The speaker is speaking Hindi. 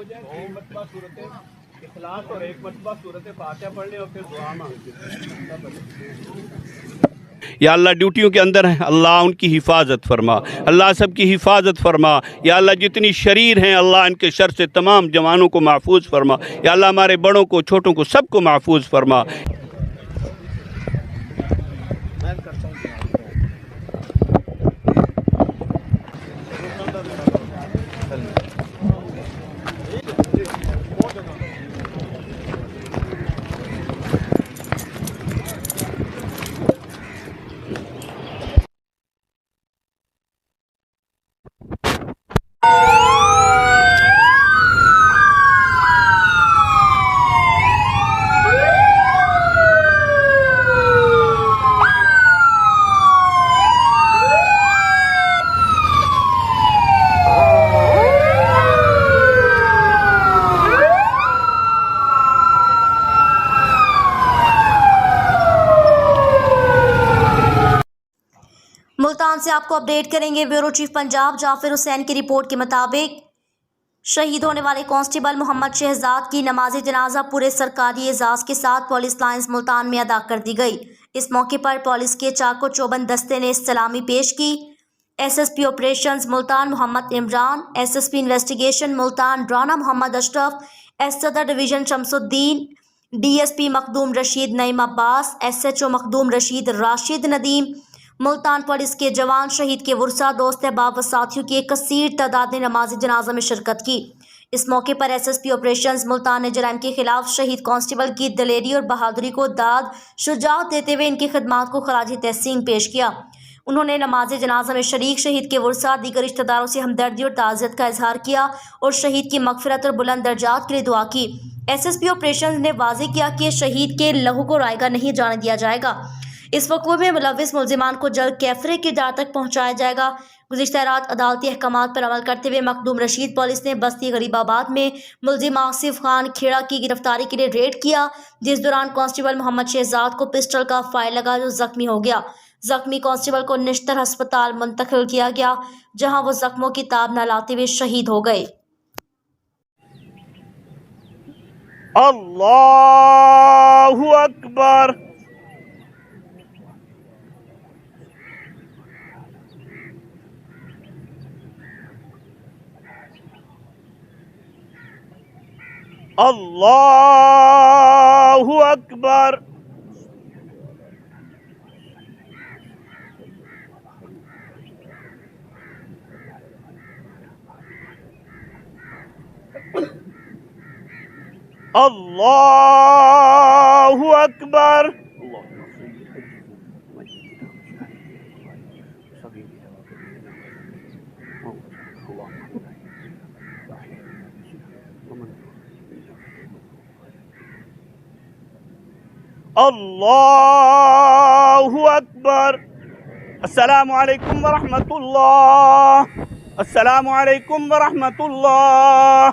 2 मरतबा सूरत इखलास और 1 मरतबा सूरत फातिहा पढ़ लें और फिर दुआ मांगें। या अल्लाह ड्यूटियों के अंदर हैं, अल्लाह उनकी हिफाजत फरमा, अल्लाह सबकी हिफाजत फरमा। या अल्लाह जितनी शरीर हैं अल्लाह इनके शर से तमाम जवानों को महफूज फरमा। या अल्लाह हमारे बड़ों को छोटों को सबको महफूज फरमा। मुल्तान से आपको अपडेट करेंगे। ब्यूरो चीफ पंजाब जाफिर हुसैन की रिपोर्ट के मुताबिक शहीद होने वाले कांस्टेबल मोहम्मद शहजाद की नमाज जनाजा पूरे सरकारी एजाज़ के साथ पुलिस लाइन्स मुल्तान में अदा कर दी गई। इस मौके पर पुलिस के चाको चौबंद दस्ते ने सलामी पेश की। SSP operations Multan Mohammad Imran, SSP investigation Multan Rana Mohammad Ashraf, Sadar division Shamsuddin, DSP Makhdoom Rashid Naeem Abbas, SHO Makhdoom Rashid Rashid Nadeem, Multan police के जवान, शहीद के वर्सा, दोस्त अहबाब व साथियों की एक कसीर तादाद ने नमाज जनाजा में शिरकत की। इस मौके पर SSP ऑपरेशंस मुल्तान ने जराइम के खिलाफ शहीद कांस्टेबल की दिलेरी और बहादुरी को दाद शुजाअत देते हुए इनकी खिदमात को खराज तहसीन पेश किया। उन्होंने नमाज जनाजा में शरीक शहीद के वर्सा, दीगर रिश्तेदारों से हमदर्दी और ताज़ियत का इजहार किया और शहीद की मगफिरत और बुलंद दर्जात के लिए दुआ की। SSP ऑपरेशंस ने वाज़ेह किया कि शहीद के लहू को रायगा नहीं जाने दिया जाएगा। इस वक़्त में मुलव्विस मुल्ज़िमान को जल्द कैफरे की दार तक पहुँचाया जाएगा। गुज़िश्ता रात अदालती अहकामात पर अमल करते हुए मखदूम रशीद पुलिस ने बस्ती गरीबाबाद में मुल्ज़िम आसिफ खान खेड़ा की गिरफ्तारी के लिए रेड किया, जिस दौरान कांस्टेबल मोहम्मद शहजाद को पिस्टल का फायर लगा जो जख्मी हो गया। जख्मी कांस्टेबल को निश्तर अस्पताल मुंतकिल किया गया, जहां वो जख्मों की ताब न लाते हुए शहीद हो गए। अल्लाहु अकबर। अल्लाहु अकबर। अल्लाहु अकबर। अल्लाहु अकबर। अस्सलामु अलैकुम व रहमतुल्लाह। अस्सलामु अलैकुम व रहमतुल्लाह।